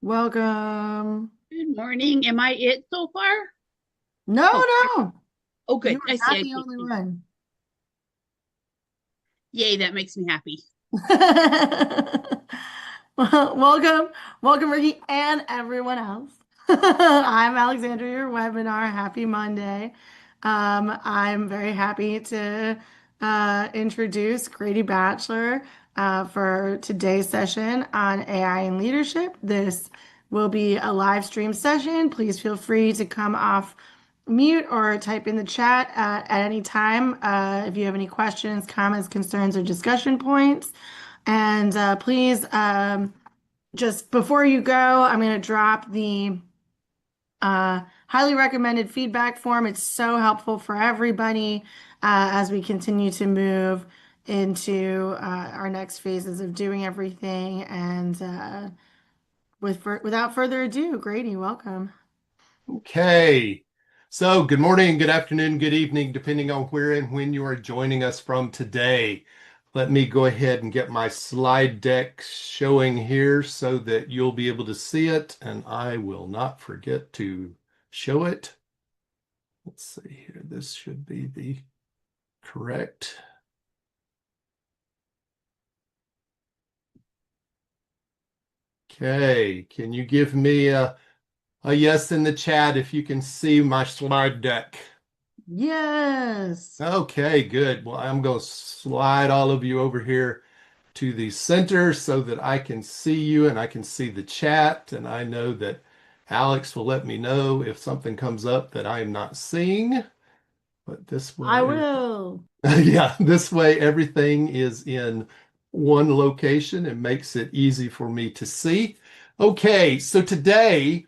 Welcome. Good morning. Am I it so far? No, Oh, no, oh, you good. are I see. not I the see. only one. Yay, that makes me happy. Well, welcome, Ricky, and everyone else. I'm Alexandra, your webinar. Happy Monday. I'm very happy to introduce Grady Batchelor for today's session on AI and leadership. This will be a live stream session. Please feel free to come off mute or type in the chat at any time if you have any questions, comments, concerns, or discussion points. And please, just before you go, I'm going to drop the highly recommended feedback form. It's so helpful for everybody as we continue to move into our next phases of doing everything. And without further ado, Grady, welcome. Okay. So, good morning, good afternoon, good evening, depending on where and when you are joining us from today. Let me go ahead and get my slide deck showing here so that you'll be able to see it, and I will not forget to show it. Let's see here. This should be the correct. Okay. Can you give me a yes in the chat if you can see my slide deck? Yes. Okay, good. Well, I'm going to slide all of you over here to the center so that I can see you and I can see the chat. And I know that Alex will let me know if something comes up that I am not seeing. But this I way, will. yeah, this way everything is in one location and makes it easy for me to see. Okay, so today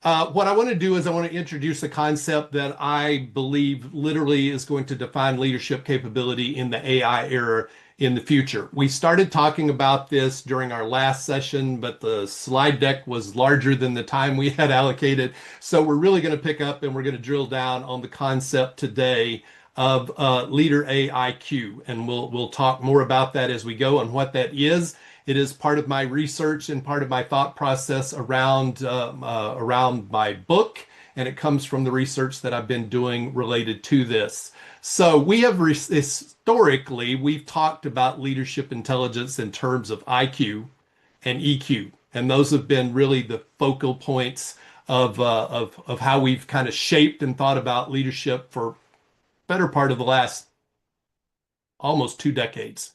what I want to do is I want to introduce a concept that I believe literally is going to define leadership capability in the AI era in the future. We started talking about this during our last session, but the slide deck was larger than the time we had allocated. So we're really going to pick up and we're going to drill down on the concept today of leader AIQ, and we'll talk more about that as we go and what that is. It is part of my research and part of my thought process around my book, and it comes from the research that I've been doing related to this. So we have historically we've talked about leadership intelligence in terms of IQ and EQ, and those have been really the focal points of how we've kind of shaped and thought about leadership for better part of the last almost 2 decades.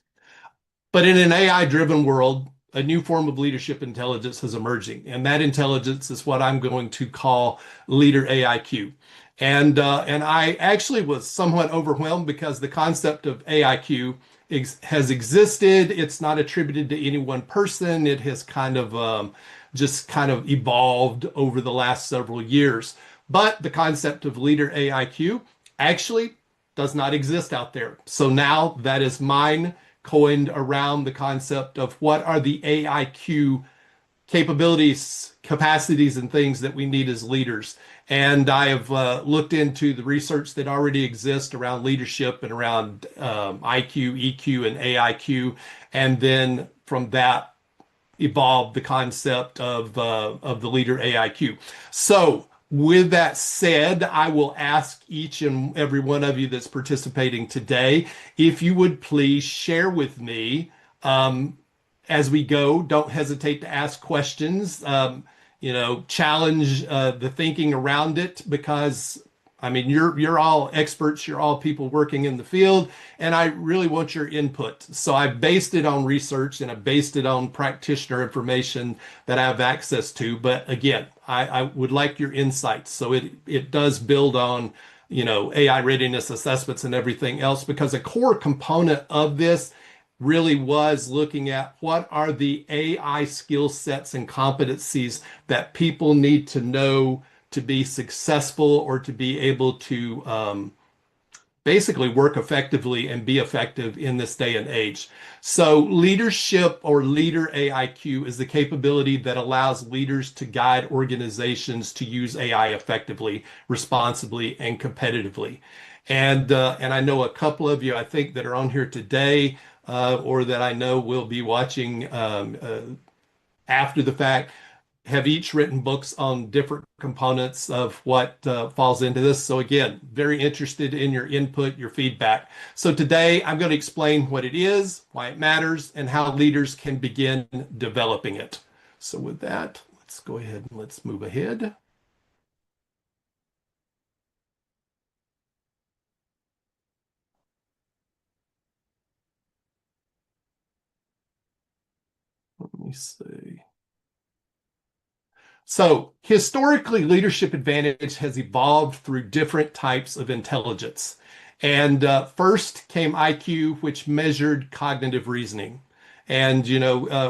But in an AI-driven world, a new form of leadership intelligence is emerging, and that intelligence is what I'm going to call leader AIQ. And I actually was somewhat overwhelmed because the concept of AIQ has existed. It's not attributed to any one person. It has kind of just kind of evolved over the last several years. But the concept of leader AIQ actually does not exist out there. So now that is mine, coined around the concept of what are the AIQ capabilities, capacities, and things that we need as leaders. And I have looked into the research that already exists around leadership and around IQ, EQ, and AIQ. And then from that, evolved the concept of the leader AIQ. So, with that said, I will ask each and every one of you that's participating today if you would please share with me as we go. Don't hesitate to ask questions. Challenge the thinking around it because I mean, you're all experts, you're all people working in the field, and I really want your input. So I based it on research and I based it on practitioner information that I have access to. But again, I would like your insights. So it does build on, AI readiness assessments and everything else, because a core component of this really was looking at what are the AI skill sets and competencies that people need to know to be successful or to be able to basically work effectively and be effective in this day and age. So, leadership or leader AIQ is the capability that allows leaders to guide organizations to use AI effectively, responsibly, and competitively. And I know a couple of you, I think, that are on here today, or that I know will be watching after the fact, have each written books on different components of what falls into this. So again, very interested in your input, your feedback. So today I'm going to explain what it is, why it matters, and how leaders can begin developing it. So with that, let's go ahead and let's move ahead. Let me see. So historically, leadership advantage has evolved through different types of intelligence. And first came IQ, which measured cognitive reasoning. And,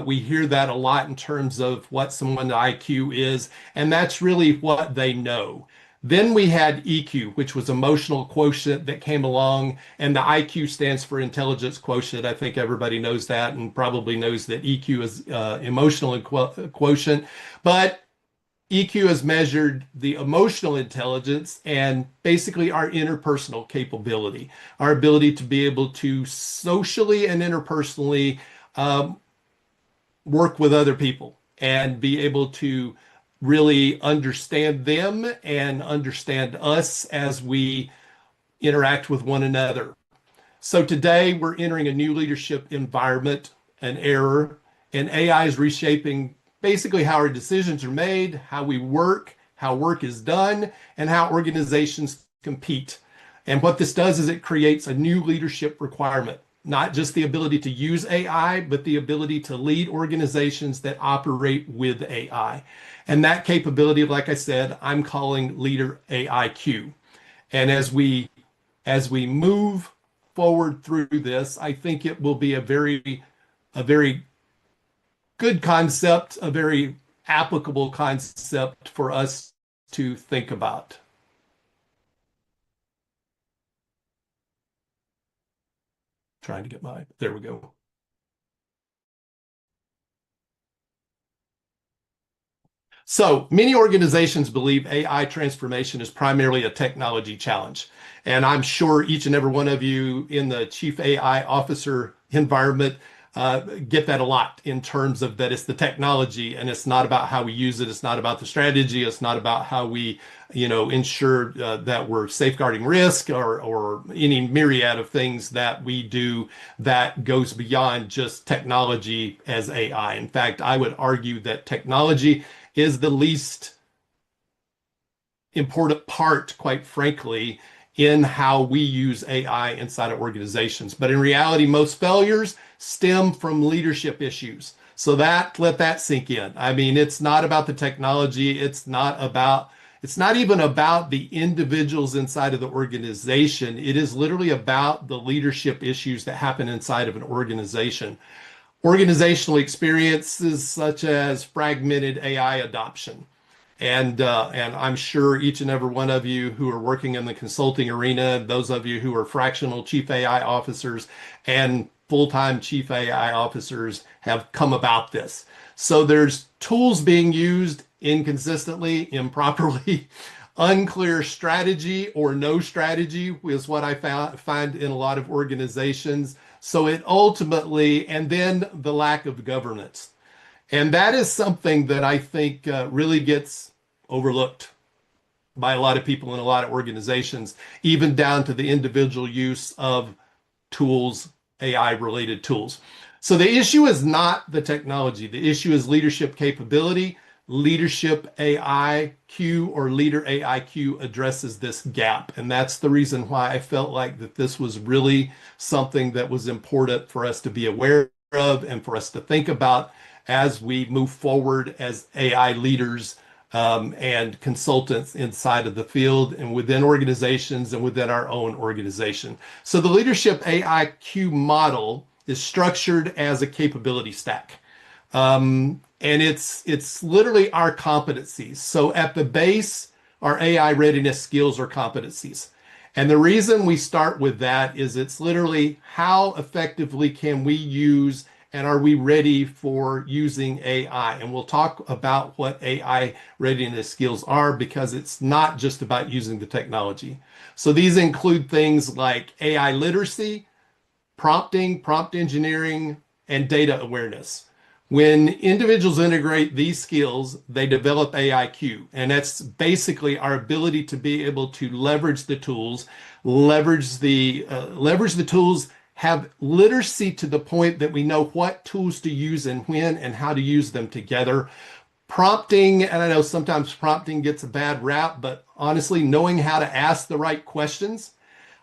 we hear that a lot in terms of what someone's IQ is, and that's really what they know. Then we had EQ, which was emotional quotient that came along, and the IQ stands for intelligence quotient. I think everybody knows that and probably knows that EQ is emotional quotient. But EQ has measured the emotional intelligence and basically our interpersonal capability, our ability to be able to socially and interpersonally um, work with other people and be able to really understand them and understand us as we interact with one another. So today we're entering a new leadership environment, an era, and AI is reshaping basically how our decisions are made, how we work, how work is done, and how organizations compete. And what this does is it creates a new leadership requirement, not just the ability to use AI, but the ability to lead organizations that operate with AI. And that capability, like I said, I'm calling Leader AIQ. And as we move forward through this, I think it will be a very good concept, a very applicable concept for us to think about. Trying to get there we go. So many organizations believe AI transformation is primarily a technology challenge. And I'm sure each and every one of you in the Chief AI Officer environment get that a lot in terms of that it's the technology and it's not about how we use it. It's not about the strategy. It's not about how we, ensure that we're safeguarding risk or any myriad of things that we do that goes beyond just technology as AI. In fact, I would argue that technology is the least important part, quite frankly, in how we use AI inside of organizations. But in reality, most failures stem from leadership issues. So let that sink in. I mean, it's not about the technology. It's not even about the individuals inside of the organization. It is literally about the leadership issues that happen inside of an organization. Organizational experiences such as fragmented AI adoption. And I'm sure each and every one of you who are working in the consulting arena, those of you who are fractional chief AI officers and full-time chief AI officers have come about this. So there's tools being used inconsistently, improperly, unclear strategy or no strategy is what I find in a lot of organizations. So it ultimately, and then the lack of governance. And that is something that I think really gets overlooked by a lot of people in a lot of organizations, even down to the individual use of tools, AI related tools. So the issue is not the technology. The issue is leadership capability. Leadership AIQ or Leader AIQ addresses this gap. And that's the reason why I felt like that this was really something that was important for us to be aware of and for us to think about as we move forward as AI leaders and consultants inside of the field and within organizations and within our own organization. So the leadership AIQ model is structured as a capability stack. And it's literally our competencies. So at the base, our AI readiness skills are competencies. And the reason we start with that is it's literally how effectively can we use and are we ready for using AI? And we'll talk about what AI readiness skills are because it's not just about using the technology. So these include things like AI literacy, prompting, prompt engineering, and data awareness. When individuals integrate these skills, they develop AIQ, and that's basically our ability to be able to leverage the tools, leverage the tools, have literacy to the point that we know what tools to use and when and how to use them together. Prompting, and I know sometimes prompting gets a bad rap, but honestly, knowing how to ask the right questions.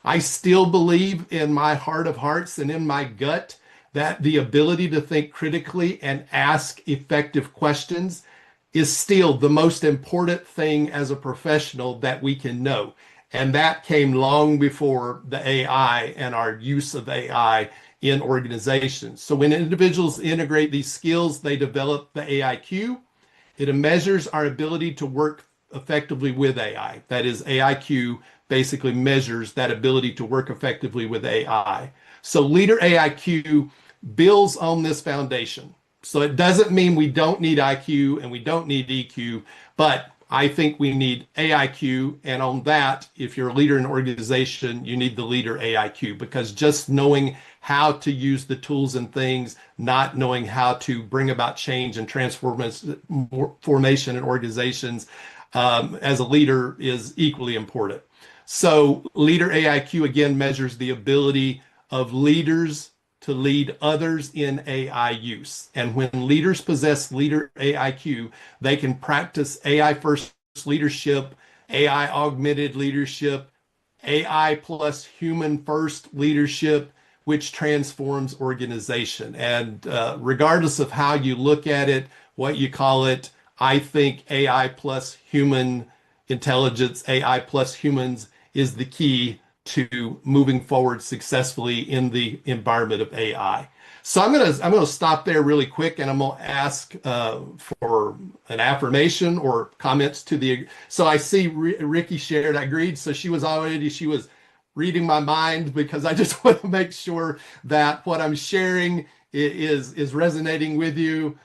I still believe in my heart of hearts and in my gut that the ability to think critically and ask effective questions is still the most important thing as a professional that we can know. And that came long before the AI and our use of AI in organizations. So when individuals integrate these skills, they develop the AIQ. It measures our ability to work effectively with AI. That is, AIQ basically measures that ability to work effectively with AI. So Leader AIQ builds on this foundation. So it doesn't mean we don't need IQ and we don't need EQ, but I think we need AIQ. And on that, if you're a leader in an organization, you need the Leader AIQ, because just knowing how to use the tools and things, not knowing how to bring about change and formation in organizations as a leader is equally important. So Leader AIQ again measures the ability of leaders to lead others in AI use. And when leaders possess Leader AIQ, they can practice AI first leadership, AI augmented leadership, AI plus human first leadership, which transforms organization. And regardless of how you look at it, what you call it, I think AI plus human intelligence, AI plus humans is the key to moving forward successfully in the environment of AI. So I'm gonna stop there really quick, and I'm gonna ask for an affirmation or comments to the. So I see Ricky shared. I agreed. So she was reading my mind, because I just want to make sure that what I'm sharing is resonating with you.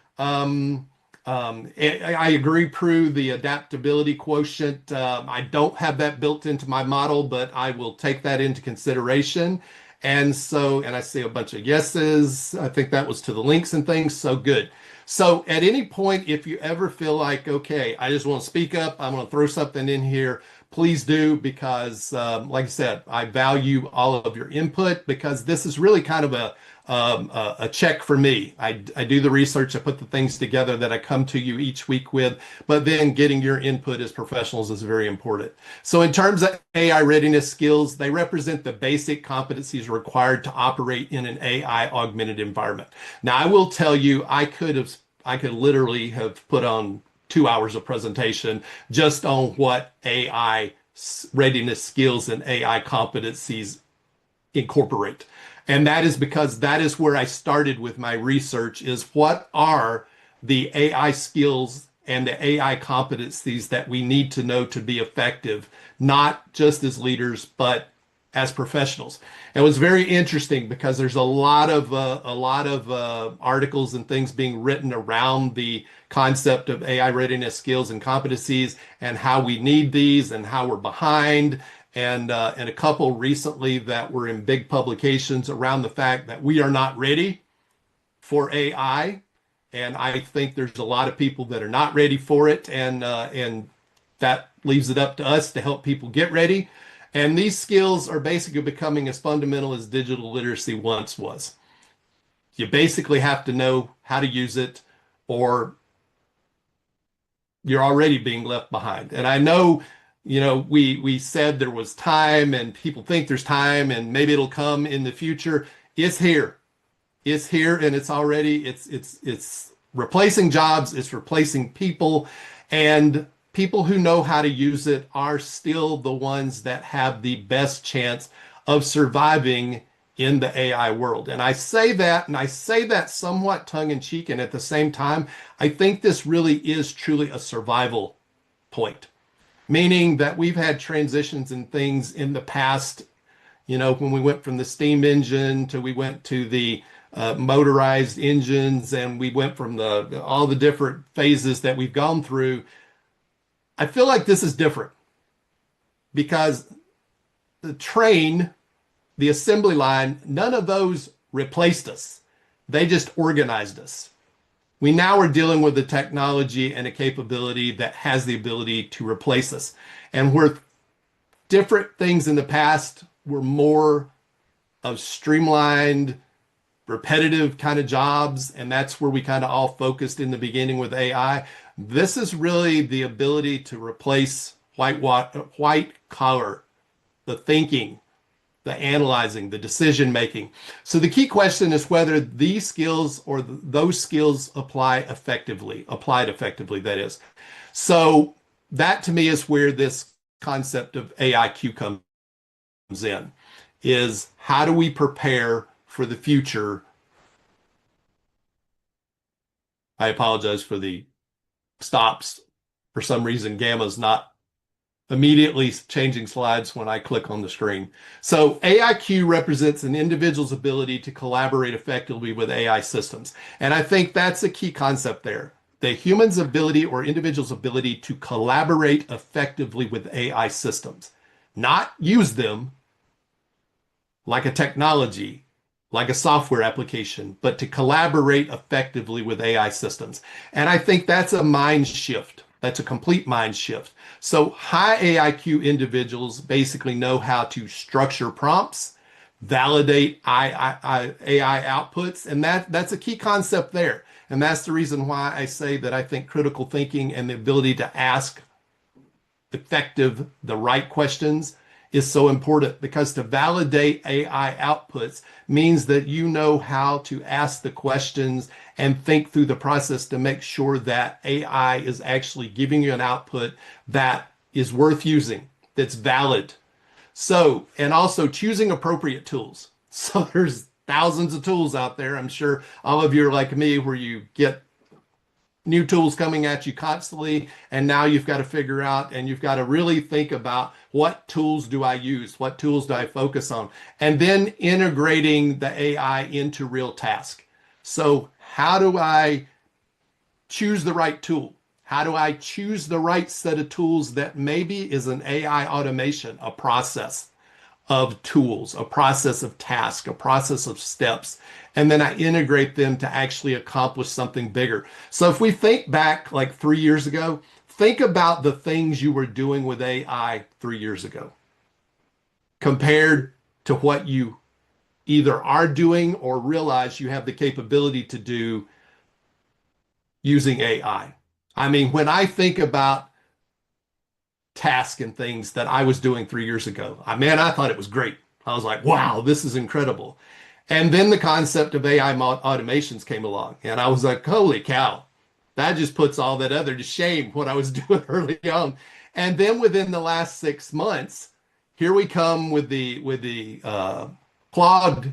I agree, Prue, the adaptability quotient. I don't have that built into my model, but I will take that into consideration. And so, and I see a bunch of yeses. I think that was to the links and things. So good. So at any point, if you ever feel like, okay, I just want to speak up, I'm going to throw something in here, please do, because like I said, I value all of your input, because this is really kind of a check for me. I do the research, I put the things together that I come to you each week with, but then getting your input as professionals is very important. So in terms of AI readiness skills, they represent the basic competencies required to operate in an AI augmented environment. Now, I will tell you, I could literally have put on 2 hours of presentation just on what AI readiness skills and AI competencies incorporate. And that is because that is where I started with my research, is what are the AI skills and the AI competencies that we need to know to be effective, not just as leaders, but as professionals. It was very interesting because there's a lot of articles and things being written around the concept of AI readiness skills and competencies, and how we need these and how we're behind, and a couple recently that were in big publications around the fact that we are not ready for AI. And I think there's a lot of people that are not ready for it, and that leaves it up to us to help people get ready. And these skills are basically becoming as fundamental as digital literacy once was. You basically have to know how to use it, or you're already being left behind. And I know, we said there was time, and people think there's time, and maybe it'll come in the future. It's here. It's here, and it's replacing jobs, it's replacing people, and people who know how to use it are still the ones that have the best chance of surviving in the AI world. And I say that somewhat tongue in cheek, and at the same time, I think this really is truly a survival point, meaning that we've had transitions and things in the past, when we went from the steam engine to we went to the motorized engines, and we went from all the different phases that we've gone through. I feel like this is different, because the train, the assembly line, none of those replaced us. They just organized us. We now are dealing with a technology and a capability that has the ability to replace us. And where different things in the past were more of streamlined, repetitive kind of jobs, and that's where we kind of all focused in the beginning with AI. This is really the ability to replace white collar, the thinking, the analyzing, the decision making. So the key question is whether these skills or those skills applied effectively, that is. So that to me is where this concept of AIQ comes in, is how do we prepare for the future? I apologize for the stops. For some reason, Gamma's not immediately changing slides when I click on the screen. So AIQ represents an individual's ability to collaborate effectively with AI systems. And I think that's a key concept there. The human's ability or individual's ability to collaborate effectively with AI systems, not use them like a technology, like a software application, but to collaborate effectively with AI systems. And I think that's a mind shift. That's a complete mind shift. So high AIQ individuals basically know how to structure prompts, validate AI outputs, and that's a key concept there. And that's the reason why I say that I think critical thinking and the ability to ask the right questions is so important, because to validate AI outputs means that you know how to ask the questions and think through the process to make sure that AI is actually giving you an output that is worth using, that's valid. So, and also choosing appropriate tools. So there's thousands of tools out there. I'm sure all of you are like me, where you get new tools coming at you constantly, and now you've got to figure out and you've got to really think about, what tools do I use? What tools do I focus on? And then integrating the AI into real task. So how do I choose the right tool? How do I choose the right set of tools that maybe is an AI automation, a process of tools, a process of tasks, a process of steps, and then I integrate them to actually accomplish something bigger. So if we think back like 3 years ago, think about the things you were doing with AI 3 years ago compared to what you either are doing or realize you have the capability to do using AI. I mean, when I think about tasks and things that I was doing 3 years ago, I thought it was great. I was like, wow, this is incredible. And then the concept of AI automations came along, and I was like, holy cow, that just puts all that other to shame, what I was doing early on. And then within the last 6 months, here we come with the clogged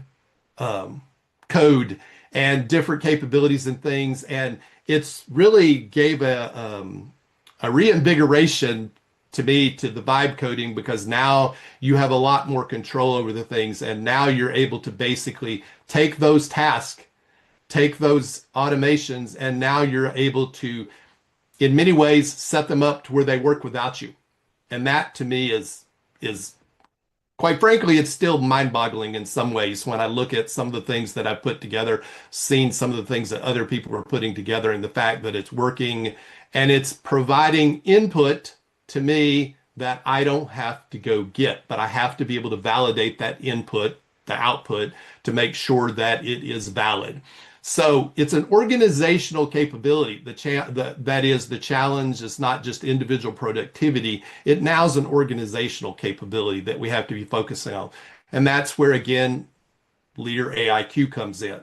code and different capabilities and things, and it's really gave a reinvigoration to me to the vibe coding, because now you have a lot more control over the things, and now you're able to basically take those tasks, take those automations, and now you're able to, in many ways, set them up to where they work without you. And that to me is quite frankly, it's still mind-boggling in some ways when I look at some of the things that I've put together, seen some of the things that other people are putting together, and the fact that it's working and it's providing input to me that I don't have to go get, but I have to be able to validate that input, the output, to make sure that it is valid. So it's an organizational capability. That is the challenge. It's not just individual productivity. It now is an organizational capability that we have to be focusing on. And that's where, again, Leader AIQ comes in.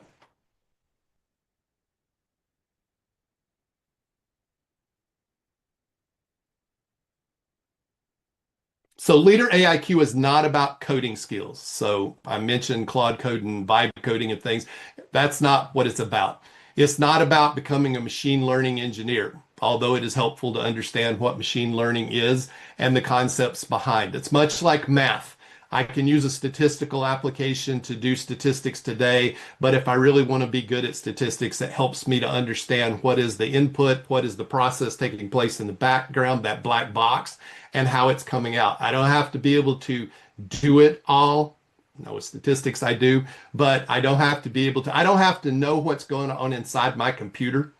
So Leader AIQ is not about coding skills. So I mentioned Claude Code and vibe coding and things. That's not what it's about. It's not about becoming a machine learning engineer, although it is helpful to understand what machine learning is and the concepts behind. It's much like math. I can use a statistical application to do statistics today, but if I really want to be good at statistics, it helps me to understand what is the input, what is the process taking place in the background, that black box, and how it's coming out. I don't have to be able to do it all. No, with statistics I do, but I don't have to be able to, I don't have to know what's going on inside my computer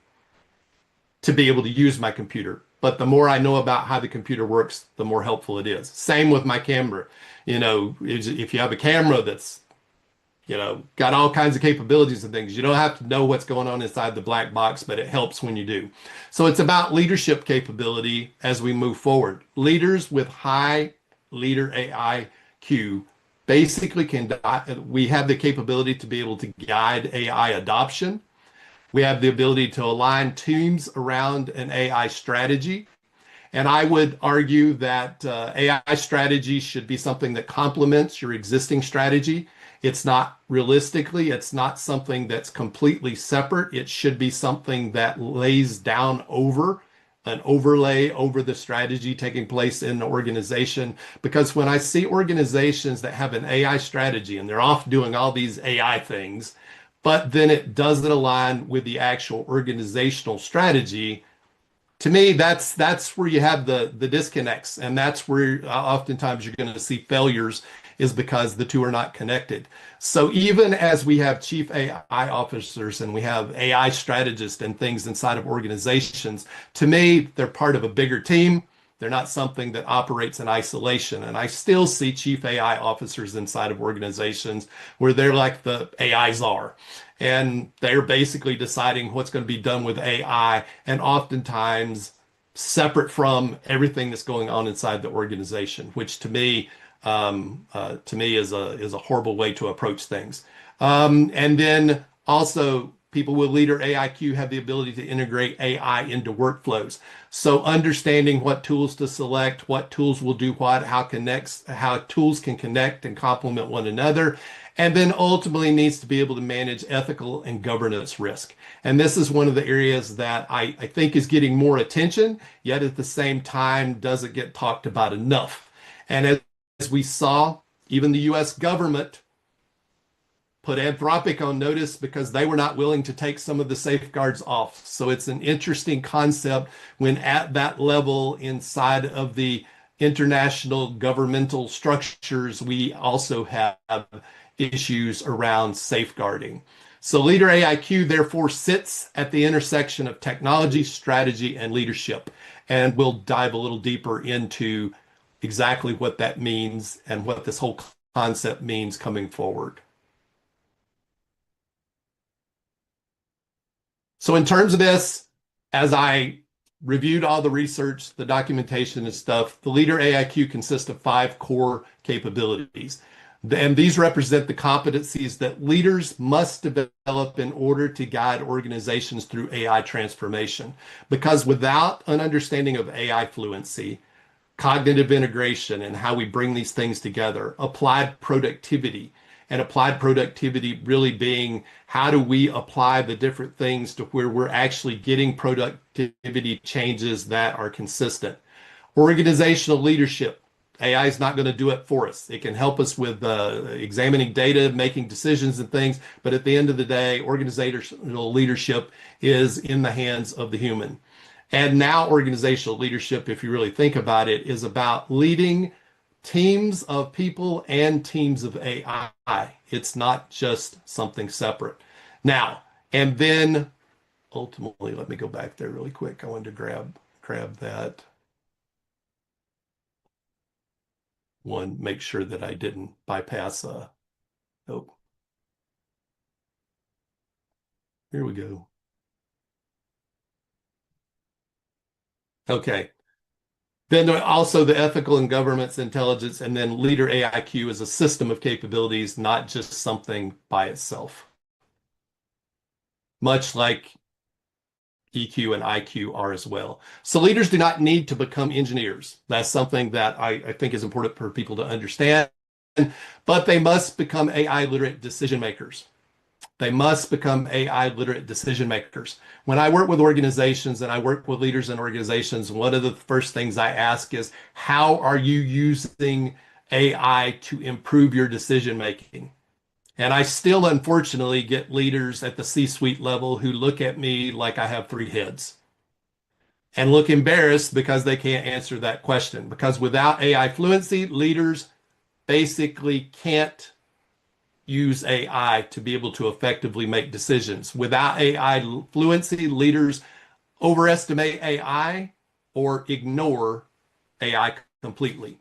to be able to use my computer. But the more I know about how the computer works, the more helpful it is. Same with my camera. If you have a camera that's got all kinds of capabilities and things. You don't have to know what's going on inside the black box, but it helps when you do. So it's about leadership capability as we move forward. Leaders with high leader AIQ basically we have the capability to be able to guide AI adoption. We have the ability to align teams around an AI strategy. And I would argue that AI strategy should be something that complements your existing strategy. It's not something that's completely separate. It should be something that lays down over an overlay over the strategy taking place in the organization. Because when I see organizations that have an AI strategy and they're off doing all these AI things, but then it doesn't align with the actual organizational strategy, to me, that's where you have the disconnects, and that's where oftentimes you're going to see failures is because the two are not connected. So even as we have chief AI officers and we have AI strategists and things inside of organizations, to me, they're part of a bigger team. They're not something that operates in isolation. And I still see chief AI officers inside of organizations where they're like the AI czar. And they're basically deciding what's going to be done with AI, and oftentimes separate from everything that's going on inside the organization, which to me is a horrible way to approach things. And then also people with leader AIQ have the ability to integrate AI into workflows. So understanding what tools to select, what tools will do what, how tools can connect and complement one another, and then ultimately needs to be able to manage ethical and governance risk. And this is one of the areas that I think is getting more attention, yet at the same time doesn't get talked about enough. And as we saw, even the US government put Anthropic on notice because they were not willing to take some of the safeguards off. So it's an interesting concept when at that level inside of the international governmental structures, we also have issues around safeguarding. So leader AIQ therefore sits at the intersection of technology, strategy, and leadership. And we'll dive a little deeper into exactly what that means and what this whole concept means coming forward. So in terms of this, as I reviewed all the research, the documentation and stuff, the leader AIQ consists of 5 core capabilities. And these represent the competencies that leaders must develop in order to guide organizations through AI transformation. Because without an understanding of AI fluency, cognitive integration and how we bring these things together, applied productivity, and applied productivity really being how do we apply the different things to where we're actually getting productivity changes that are consistent. Organizational leadership. AI is not going to do it for us. It can help us with examining data, making decisions and things, but at the end of the day, organizational leadership is in the hands of the human. And now organizational leadership, if you really think about it, is about leading teams of people and teams of AI. It's not just something separate. Now, and then ultimately, let me go back there really quick. I wanted to grab that one, make sure that I didn't bypass oh, here we go. Okay. Then also the ethical and governance intelligence, and then leader AIQ is a system of capabilities, not just something by itself. Much like EQ and IQ are as well. So leaders do not need to become engineers. That's something that I think is important for people to understand, but they must become AI literate decision makers. They must become AI literate decision makers. When I work with organizations and I work with leaders in organizations, one of the first things I ask is, how are you using AI to improve your decision making? And I still, unfortunately, get leaders at the C-suite level who look at me like I have 3 heads and look embarrassed because they can't answer that question. Because without AI fluency, leaders basically can't use AI to be able to effectively make decisions. Without AI fluency, leaders overestimate AI or ignore AI completely.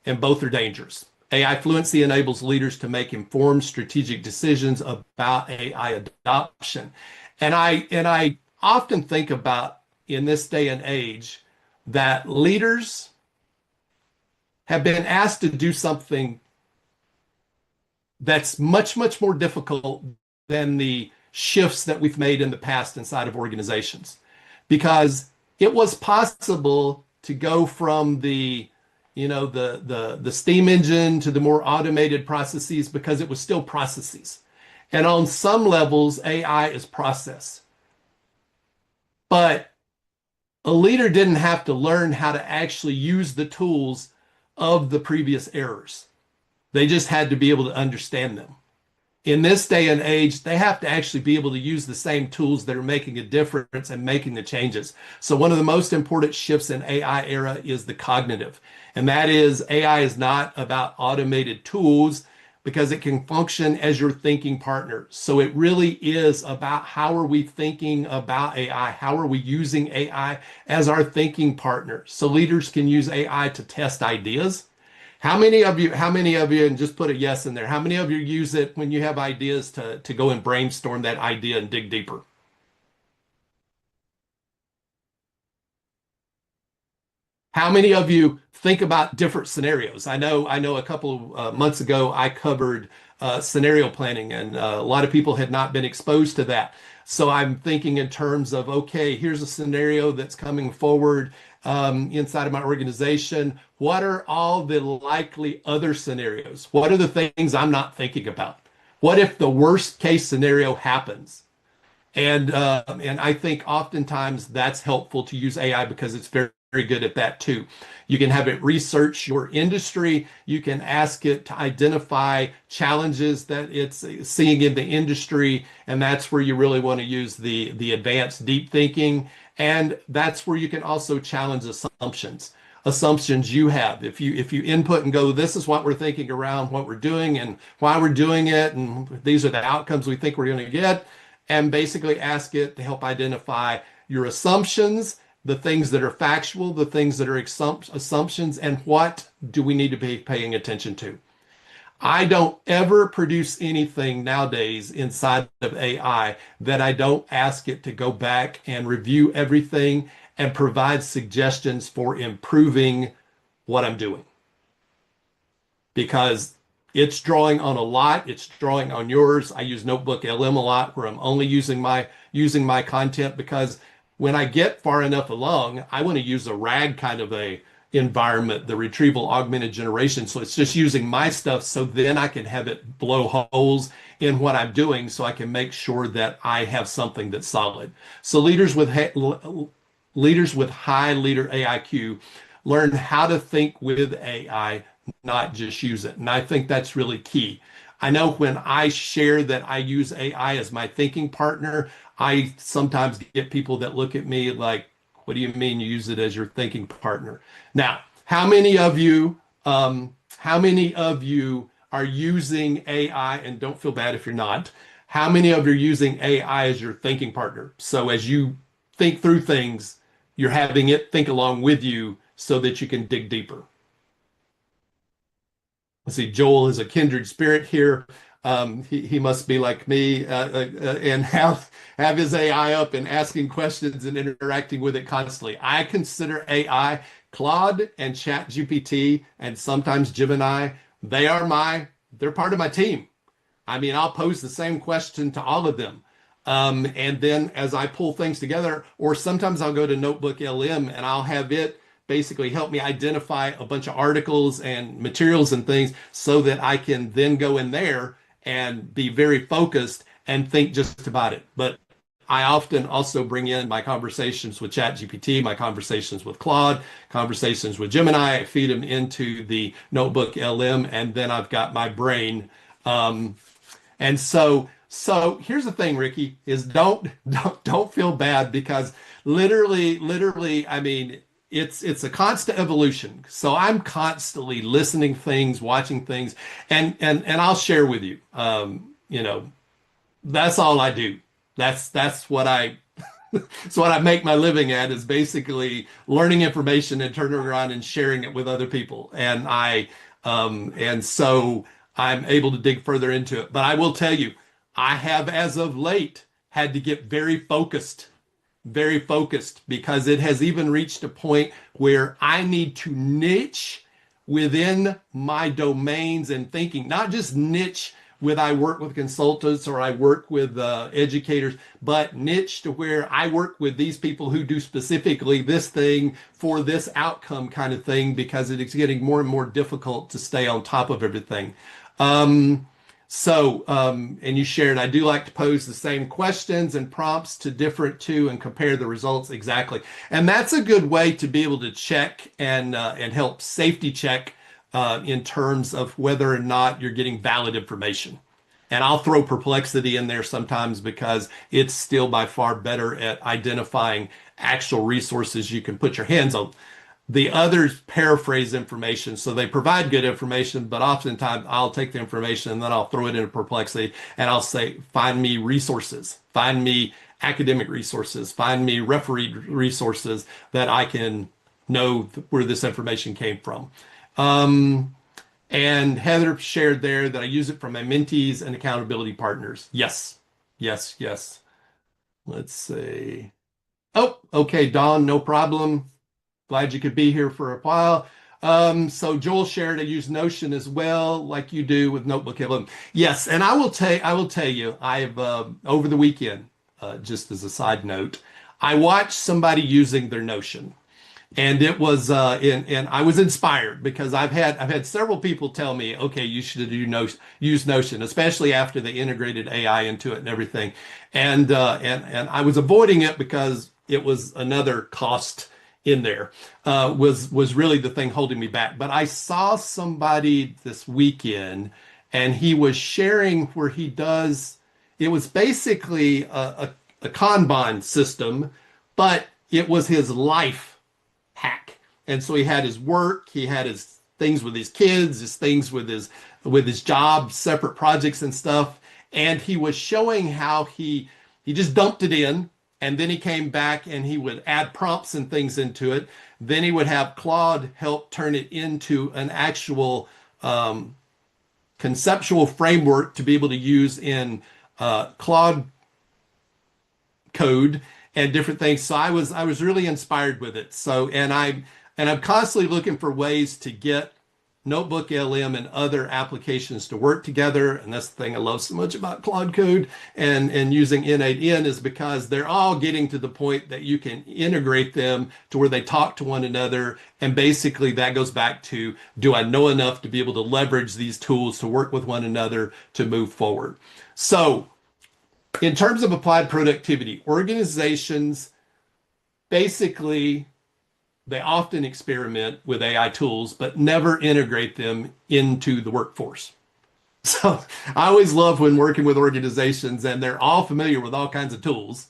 And both are dangerous. AI fluency enables leaders to make informed strategic decisions about AI adoption. And I often think about in this day and age that leaders have been asked to do something that's much, much more difficult than the shifts that we've made in the past inside of organizations. Because it was possible to go from the steam engine to the more automated processes because it was still processes. And on some levels, AI is process. But a leader didn't have to learn how to actually use the tools of the previous errors. They just had to be able to understand them. In this day and age, they have to actually be able to use the same tools that are making a difference and making the changes. So one of the most important shifts in AI era is the cognitive. And that is AI is not about automated tools because it can function as your thinking partner. So it really is about how are we thinking about AI? How are we using AI as our thinking partner? So leaders can use AI to test ideas. How many of you, and just put a yes in there, how many of you use it when you have ideas to go and brainstorm that idea and dig deeper? How many of you think about different scenarios? I know a couple of months ago I covered scenario planning, and a lot of people had not been exposed to that. So I'm thinking in terms of, okay, here's a scenario that's coming forward inside of my organization. What are all the likely other scenarios? What are the things I'm not thinking about? What if the worst case scenario happens? And I think oftentimes that's helpful to use AI because it's very, very good at that too. You can have it research your industry. You can ask it to identify challenges that it's seeing in the industry, and that's where you really want to use the advanced deep thinking. And that's where you can also challenge assumptions you have. If you input and go, this is what we're thinking around what we're doing and why we're doing it, and these are the outcomes we think we're going to get, and basically ask it to help identify your assumptions, the things that are factual, the things that are assumptions, and what do we need to be paying attention to. I don't ever produce anything nowadays inside of AI that I don't ask it to go back and review everything and provide suggestions for improving what I'm doing. Because it's drawing on a lot. It's drawing on yours. I use Notebook LM a lot where I'm only using my content because when I get far enough along, I want to use a RAG kind of a environment, the retrieval augmented generation. So it's just using my stuff so then I can have it blow holes in what I'm doing so I can make sure that I have something that's solid. So leaders with high leader AIQ learn how to think with AI, not just use it. And I think that's really key. I know when I share that I use AI as my thinking partner, I sometimes get people that look at me like, what do you mean you use it as your thinking partner? Now, how many of you are using AI, and don't feel bad if you're not, how many of you are using AI as your thinking partner? So as you think through things, you're having it think along with you so that you can dig deeper. Let's see, Joel is a kindred spirit here. He must be like me and have his AI up and asking questions and interacting with it constantly. I consider AI, Claude and ChatGPT, and sometimes Gemini, they're part of my team. I mean, I'll pose the same question to all of them. And then as I pull things together, or sometimes I'll go to Notebook LM and I'll have it basically help me identify a bunch of articles and materials and things so that I can then go in there and be very focused and think just about it. But I often also bring in my conversations with ChatGPT, my conversations with Claude, conversations with Gemini. I feed them into the Notebook LM, and then I've got my brain. And so here's the thing, Ricky, is don't feel bad because literally, I mean, it's a constant evolution. So I'm constantly listening things, watching things, and I'll share with you. That's all I do. That's what I It's what I make my living at is basically learning information and turning it around and sharing it with other people. And so I'm able to dig further into it. But I will tell you, I have as of late had to get very focused because it has even reached a point where I need to niche within my domains and thinking, not just niche with I work with consultants or I work with educators, but niche to where I work with these people who do specifically this thing for this outcome kind of thing because it is getting more and more difficult to stay on top of everything. Um, and you shared, I do like to pose the same questions and prompts to different too and compare the results exactly. And that's a good way to be able to check and help safety check in terms of whether or not you're getting valid information. And I'll throw perplexity in there sometimes because it's still by far better at identifying actual resources you can put your hands on. The others paraphrase information, so they provide good information, but oftentimes I'll take the information and then I'll throw it into perplexity and I'll say, find me resources, find me academic resources, find me refereed resources that I can know where this information came from. Um, and Heather shared there that I use it from my mentees and accountability partners. Yes, yes, yes. Let's see. Oh, okay, Dawn, no problem. Glad you could be here for a while. So Joel shared I use Notion as well, like you do with Notebook LM. Yes, and I will tell you, I've over the weekend, just as a side note, I watched somebody using their Notion. And it was and I was inspired because I've had several people tell me, okay, you should use Notion, especially after they integrated AI into it and everything. And I was avoiding it because it was another cost in there, was really the thing holding me back. But I saw somebody this weekend and he was sharing where he does, it was basically a Kanban system, but it was his life hack. And so he had his work, he had his things with his kids, his things with his job, separate projects and stuff. And he was showing how he just dumped it in, and then he came back and he would add prompts and things into it. Then he would have Claude help turn it into an actual conceptual framework to be able to use in Claude code and different things. So I was really inspired with it. So I'm constantly looking for ways to get Notebook LM and other applications to work together. And that's the thing I love so much about Claude Code and using N8N is because they're all getting to the point that you can integrate them to where they talk to one another. And basically that goes back to, do I know enough to be able to leverage these tools to work with one another to move forward? So in terms of applied productivity, organizations basically, they often experiment with AI tools, but never integrate them into the workforce. So I always love when working with organizations and they're all familiar with all kinds of tools,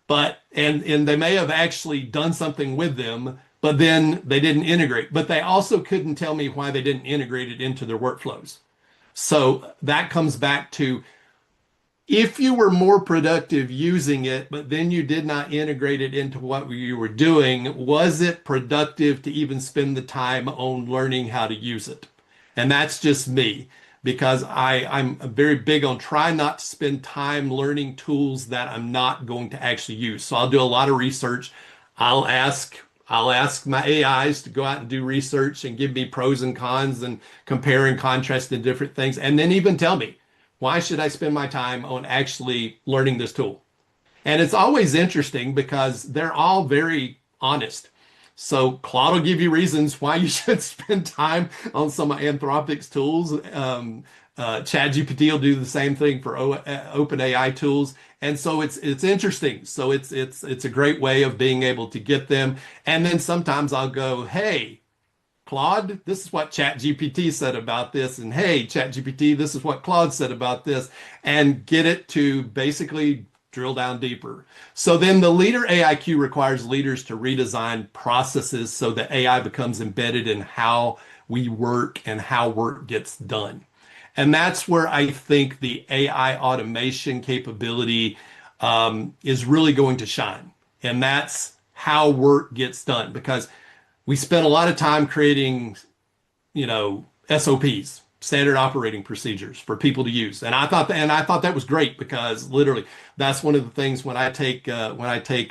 and they may have actually done something with them, but then they didn't integrate. But they also couldn't tell me why they didn't integrate it into their workflows. So that comes back to, if you were more productive using it, but then you did not integrate it into what you were doing, was it productive to even spend the time on learning how to use it? And that's just me, because I'm very big on trying not to spend time learning tools that I'm not going to actually use. So I'll do a lot of research. I'll ask my AIs to go out and do research and give me pros and cons and compare and contrast the different things, and then even tell me, why should I spend my time on actually learning this tool? And it's always interesting because they're all very honest. So Claude will give you reasons why you should spend time on some of Anthropic's tools. ChatGPT will do the same thing for OpenAI tools. And so it's interesting. So it's a great way of being able to get them. And then sometimes I'll go, hey, Claude, this is what ChatGPT said about this, and hey, ChatGPT, this is what Claude said about this, and get it to basically drill down deeper. So then the leader AIQ requires leaders to redesign processes so that AI becomes embedded in how we work and how work gets done. And that's where I think the AI automation capability is really going to shine. And that's how work gets done because we spend a lot of time creating, SOPs, standard operating procedures for people to use. And I thought that was great because literally that's one of the things when I take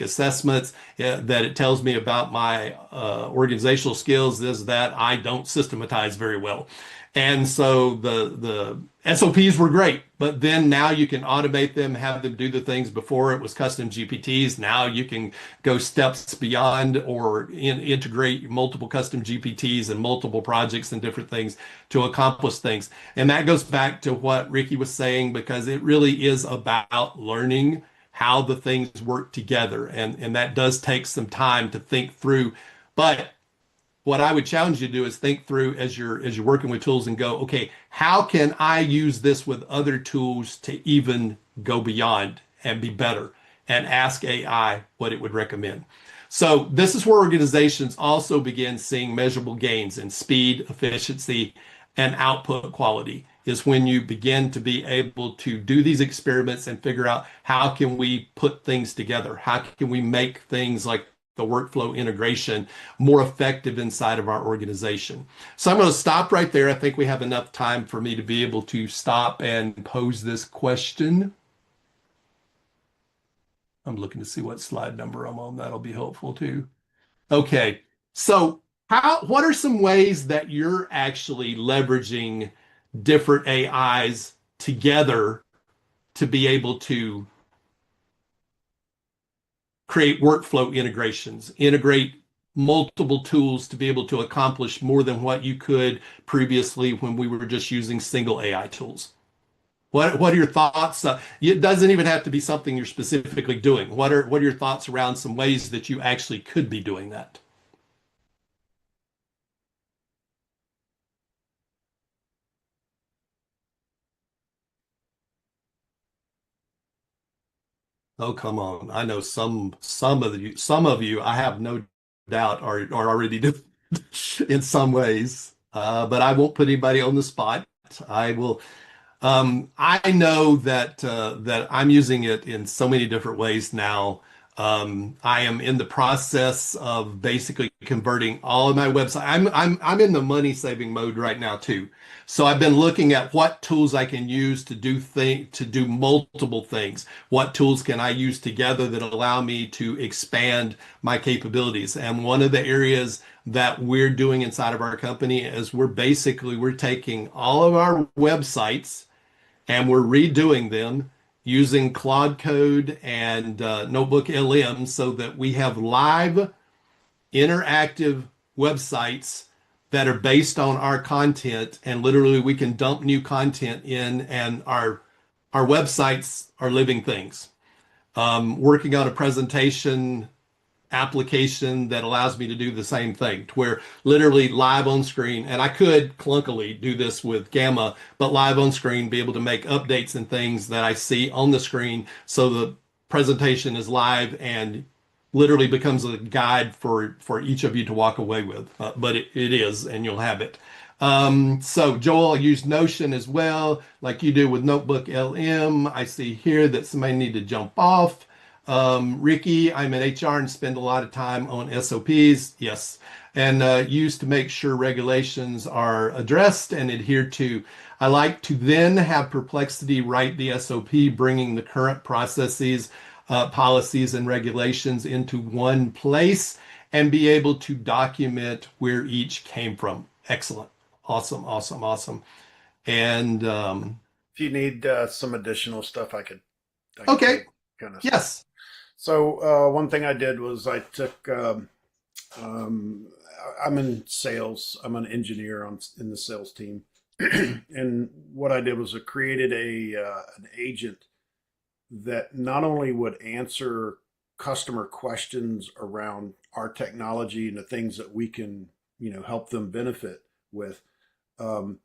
assessments that it tells me about my organizational skills is that I don't systematize very well. And so the SOPs were great, but then now you can automate them, have them do the things before it was custom GPTs. Now you can go steps beyond or integrate multiple custom GPTs and multiple projects and different things to accomplish things. And that goes back to what Ricky was saying, because it really is about learning how the things work together. And that does take some time to think through. But what I would challenge you to do is think through as you're working with tools and go, okay, how can I use this with other tools to even go beyond and be better and ask AI what it would recommend. So this is where organizations also begin seeing measurable gains in speed, efficiency, and output quality is when you begin to be able to do these experiments and figure out how can we put things together? How can we make things like the workflow integration more effective inside of our organization. So I'm going to stop right there. I think we have enough time for me to be able to stop and pose this question. I'm looking to see what slide number I'm on. That'll be helpful too. Okay. So what are some ways that you're actually leveraging different AIs together to be able to create workflow integrations, integrate multiple tools to be able to accomplish more than what you could previously when we were just using single AI tools? What are your thoughts? It doesn't even have to be something you're specifically doing. What are your thoughts around some ways that you actually could be doing that? Oh, come on. I know some of you, I have no doubt are already doing in some ways. But I won't put anybody on the spot. I will I know that I'm using it in so many different ways now. I am in the process of basically converting all of my website. I'm in the money saving mode right now too. So I've been looking at what tools I can use to do multiple things. What tools can I use together that allow me to expand my capabilities? And one of the areas that we're doing inside of our company is we're taking all of our websites and we're redoing them using Claude Code and Notebook LM so that we have live interactive websites that are based on our content, and literally we can dump new content in, and our websites are living things. Working on a presentation application that allows me to do the same thing, to where literally live on screen, and I could clunkily do this with Gamma, but live on screen, be able to make updates and things that I see on the screen so the presentation is live and literally becomes a guide for each of you to walk away with. But it is, and you'll have it. So Joel, I use Notion as well, like you do with Notebook LM. I see here that somebody need to jump off. Ricky, I'm in HR and spend a lot of time on SOPs. Yes. And used to make sure regulations are addressed and adhered to. I like to then have Perplexity write the SOP, bringing the current processes, policies, and regulations into one place and be able to document where each came from. Excellent. Awesome, awesome, awesome. And If you need some additional stuff, I could okay, take kind of stuff. yes. So one thing I did was I took. Um, I'm in sales. I'm an engineer in the sales team, and what I did was I created an agent that not only would answer customer questions around our technology and the things that we can, help them benefit with, um,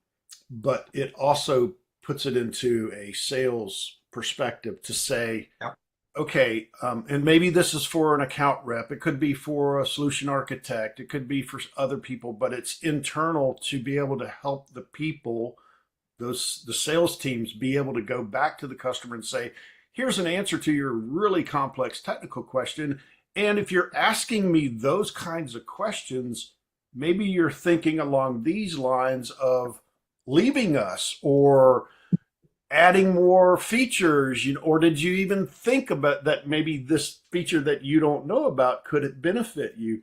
but it also puts it into a sales perspective to say, Yep. okay, and maybe this is for an account rep. It could be for a solution architect. It could be for other people, but it's internal to be able to help the people, the sales teams, be able to go back to the customer and say, here's an answer to your really complex technical question. And if you're asking me those kinds of questions, maybe you're thinking along these lines of leaving us or adding more features, or did you even think about that maybe this feature that you don't know about could it benefit you?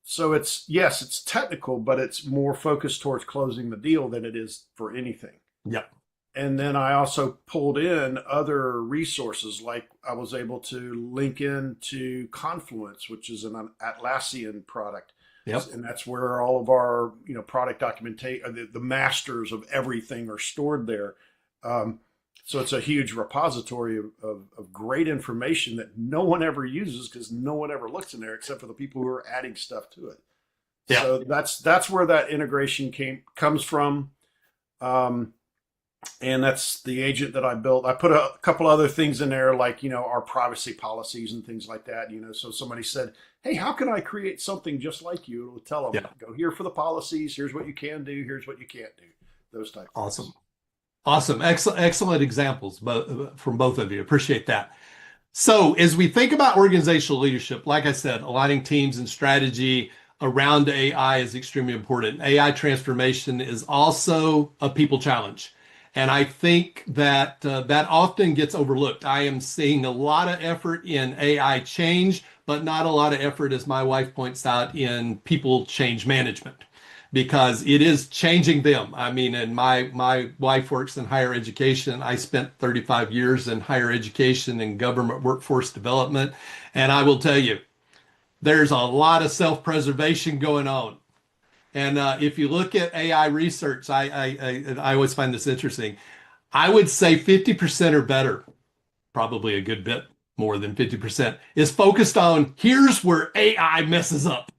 So it's, yes, it's technical, but it's more focused towards closing the deal than it is for anything. Yep. And then I also pulled in other resources, like I was able to link into Confluence, which is an Atlassian product. Yep. And that's where all of our, product documentation, the masters of everything are stored there. So it's a huge repository of great information that no one ever uses because no one ever looks in there except for the people who are adding stuff to it. Yeah. So that's where that integration comes from. And that's the agent that I built. I put a couple other things in there, like, our privacy policies and things like that. So somebody said, hey, how can I create something just like you? It'll tell them, go here for the policies. Here's what you can do. Here's what you can't do. Those types. Awesome. Awesome. Excellent examples from both of you. Appreciate that. So as we think about organizational leadership, like I said, aligning teams and strategy around AI is extremely important. AI transformation is also a people challenge. And I think that that often gets overlooked. I am seeing a lot of effort in AI change, but not a lot of effort, as my wife points out, in people change management, because it is changing them. I mean, and my wife works in higher education. I spent 35 years in higher education and government workforce development. And I will tell you, there's a lot of self-preservation going on. And if you look at AI research, I always find this interesting. I would say 50% or better, probably a good bit more than 50%, is focused on here's where AI messes up.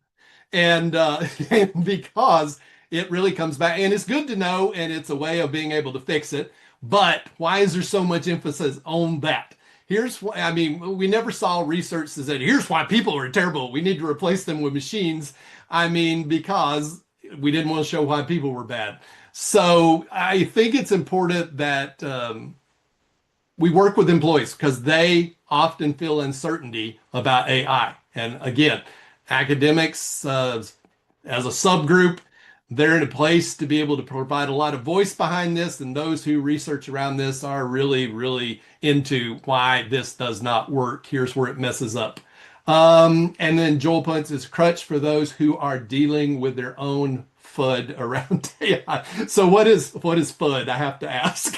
And because it really comes back, and it's good to know, and it's a way of being able to fix it. But why is there so much emphasis on that? Here's why, I mean, we never saw research that said, here's why people are terrible. We need to replace them with machines. I mean, because we didn't want to show why people were bad. So I think it's important that we work with employees because they often feel uncertainty about AI. And again, academics as a subgroup, they're in a place to be able to provide a lot of voice behind this. And those who research around this are really, really into why this does not work. Here's where it messes up. And then Joel puts his crutch for those who are dealing with their own FUD around AI. So what is FUD? I have to ask.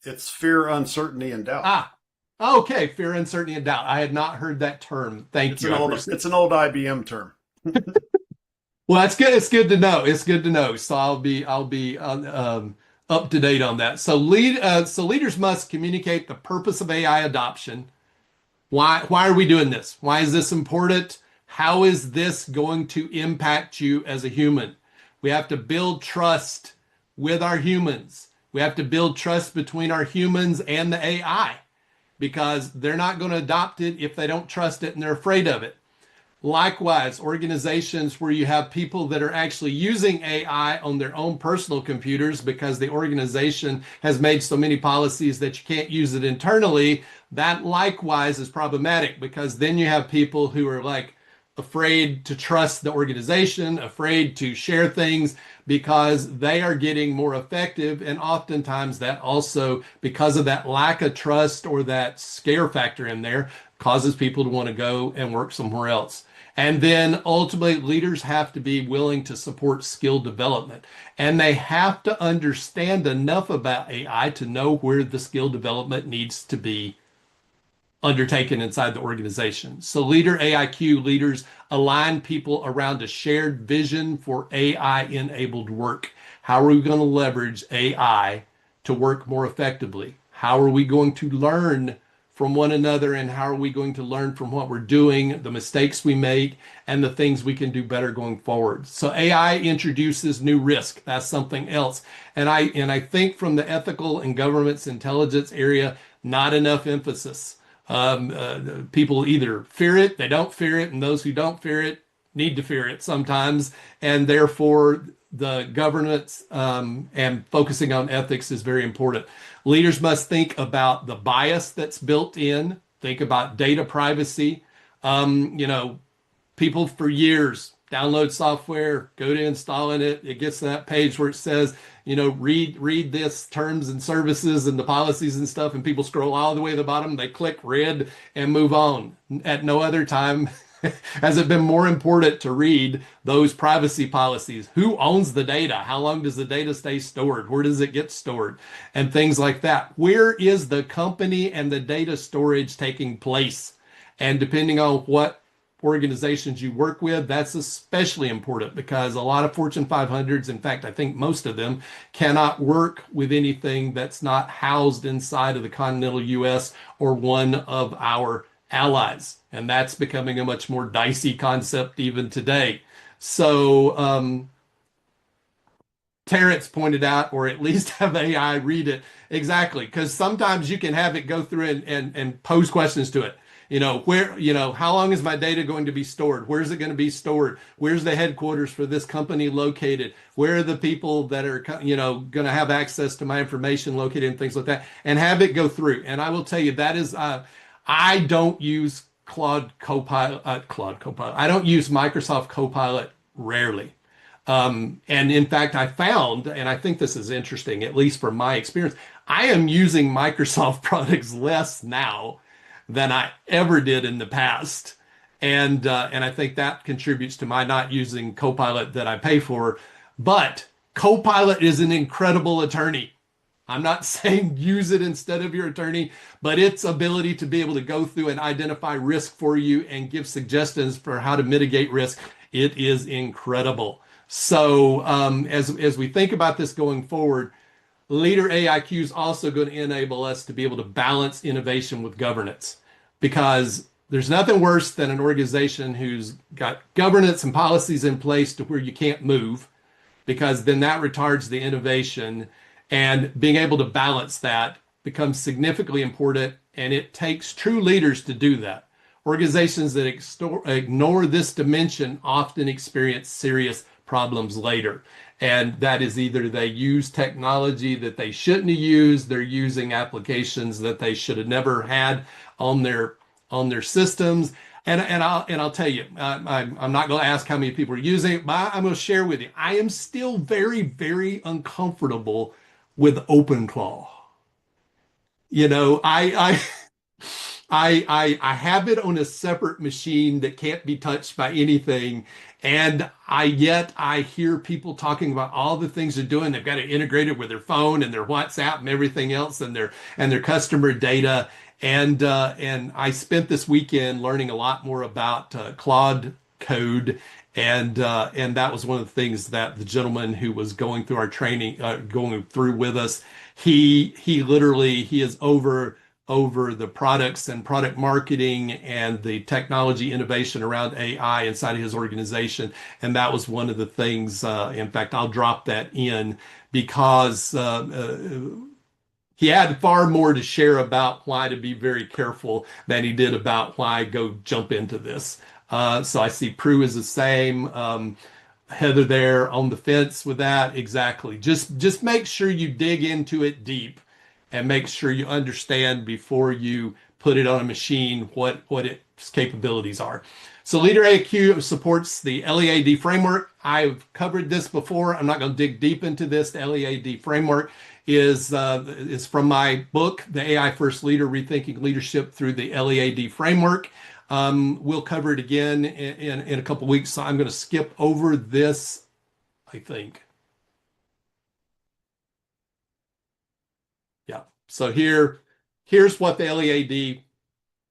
It's fear, uncertainty, and doubt. Okay. Fear, uncertainty, and doubt. I had not heard that term. Thank you. It's an old IBM term. Well, that's good. It's good to know. It's good to know. So I'll be up to date on that. So leaders must communicate the purpose of AI adoption. Why are we doing this? Why is this important? How is this going to impact you as a human? We have to build trust with our humans. We have to build trust between our humans and the AI, because they're not going to adopt it if they don't trust it and they're afraid of it. Likewise, organizations where you have people that are actually using AI on their own personal computers because the organization has made so many policies that you can't use it internally, that likewise is problematic, because then you have people who are like afraid to trust the organization, afraid to share things because they are getting more effective. And oftentimes that also, because of that lack of trust or that scare factor in there, causes people to want to go and work somewhere else. And then ultimately, leaders have to be willing to support skill development. And they have to understand enough about AI to know where the skill development needs to be undertaken inside the organization. So leader AIQ leaders align people around a shared vision for AI-enabled work. How are we going to leverage AI to work more effectively? How are we going to learn from one another, and how are we going to learn from what we're doing, the mistakes we make, and the things we can do better going forward? So AI introduces new risk. That's something else. And I think from the ethical and governance intelligence area, not enough emphasis. People either fear it, they don't fear it, and those who don't fear it, need to fear it sometimes, and therefore the governance and focusing on ethics is very important. Leaders must think about the bias that's built in, think about data privacy. You know, people for years download software, go to installing it. It gets to that page where it says, you know, read this terms and services and the policies and stuff, and people scroll all the way to the bottom. They click read and move on. At no other time has it been more important to read those privacy policies. Who owns the data? How long does the data stay stored? Where does it get stored? And things like that. Where is the company and the data storage taking place? And depending on what organizations you work with, that's especially important because a lot of Fortune 500s, in fact, I think most of them, cannot work with anything that's not housed inside of the continental US or one of our allies. And that's becoming a much more dicey concept even today. So, Terrence pointed out, or at least have AI read it. Exactly. Because sometimes you can have it go through and pose questions to it. You know, where, you know, how long is my data going to be stored? Where's it going to be stored? Where's the headquarters for this company located? Where are the people that are, you know, going to have access to my information located and things like that? And have it go through. And I will tell you, that is, I don't use Claude Copilot. I don't use Microsoft Copilot rarely. And in fact, I found, and I think this is interesting, at least from my experience, I am using Microsoft products less now than I ever did in the past. And I think that contributes to my not using Copilot that I pay for. But Copilot is an incredible attorney. I'm not saying use it instead of your attorney, but its ability to be able to go through and identify risk for you and give suggestions for how to mitigate risk, it is incredible. So as we think about this going forward, Leader AIQ is also going to enable us to be able to balance innovation with governance, because there's nothing worse than an organization who's got governance and policies in place to where you can't move, because then that retards the innovation, and being able to balance that becomes significantly important, and it takes true leaders to do that. Organizations that ignore this dimension often experience serious problems later. And that is either they use technology that they shouldn't have used, they're using applications that they should have never had on their systems. And I'll tell you, I'm not going to ask how many people are using it, but I'm going to share with you. I am still very, very uncomfortable with OpenClaw. You know, I have it on a separate machine that can't be touched by anything. And yet I hear people talking about all the things they're doing. They've got it integrated with their phone and their WhatsApp and everything else, and their customer data. And I spent this weekend learning a lot more about Claude Code. And that was one of the things that the gentleman who was going through our training, going through with us, he is over the products and product marketing and the technology innovation around AI inside of his organization. And that was one of the things, in fact, I'll drop that in because he had far more to share about why to be very careful than he did about why go jump into this. So I see Prue is the same. Heather there on the fence with that. Exactly. Just make sure you dig into it deep and make sure you understand before you put it on a machine what its capabilities are. So Leader AIQ supports the LEAD framework. I've covered this before. I'm not going to dig deep into this. The LEAD framework is from my book, The AI First Leader, Rethinking Leadership Through the LEAD Framework. We'll cover it again in a couple weeks. So I'm going to skip over this, I think. Yeah. So here's what the LEAD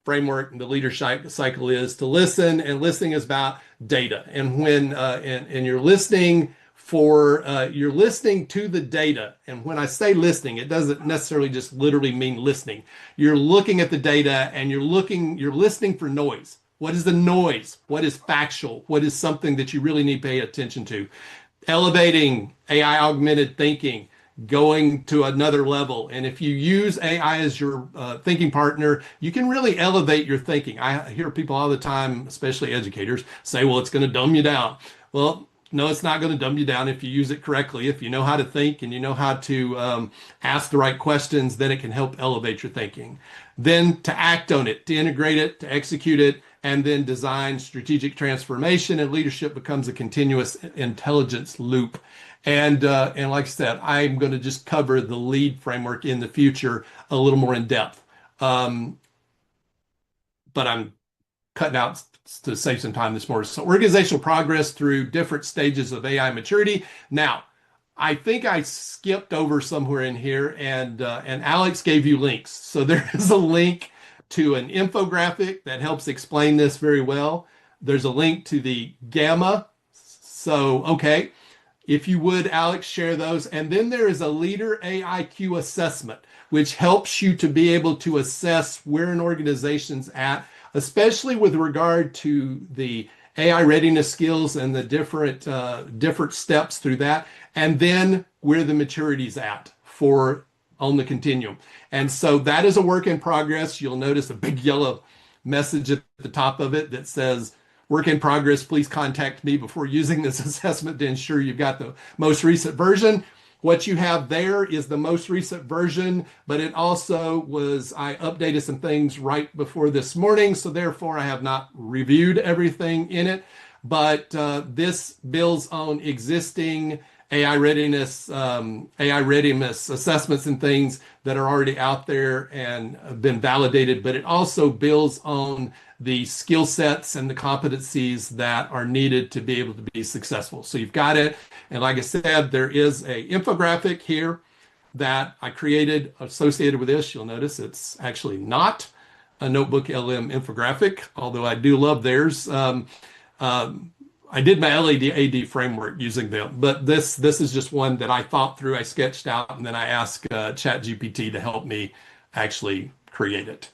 framework and the leadership cycle is. To listen, and listening is about data. And when and you're listening you're listening to the data. And when I say listening, it doesn't necessarily just literally mean listening. You're looking at the data and you're listening for noise. What is the noise? What is factual? What is something that you really need to pay attention to? Elevating AI augmented thinking, going to another level. And if you use AI as your thinking partner, you can really elevate your thinking. I hear people all the time, especially educators, say, well, it's going to dumb you down. Well, no, it's not going to dumb you down if you use it correctly. If you know how to think and you know how to ask the right questions, then it can help elevate your thinking. Then to act on it, to integrate it, to execute it, and then design strategic transformation and leadership becomes a continuous intelligence loop. And like I said, I'm going to just cover the lead framework in the future a little more in depth. But I'm cutting out to save some time this morning. So organizational progress through different stages of AI maturity. Now, I think I skipped over somewhere in here, and Alex gave you links. So there is a link to an infographic that helps explain this very well. There's a link to the Gamma. So, okay, if you would, Alex, share those. And then there is a leader AIQ assessment, which helps you to be able to assess where an organization's at, especially with regard to the AI readiness skills and the different steps through that, and then where the maturity's at for on the continuum. And so that is a work in progress. You'll notice a big yellow message at the top of it that says, work in progress, please contact me before using this assessment to ensure you've got the most recent version. What you have there is the most recent version, but it also was, I updated some things right before this morning, so therefore I have not reviewed everything in it, but this builds on existing AI readiness assessments and things that are already out there and have been validated, but it also builds on the skill sets and the competencies that are needed to be able to be successful. So you've got it. And like I said, there is a infographic here that I created associated with this. You'll notice it's actually not a Notebook LM infographic, although I do love theirs. I did my LAD framework using them, but this is just one that I thought through, I sketched out, and then I asked ChatGPT to help me actually create it.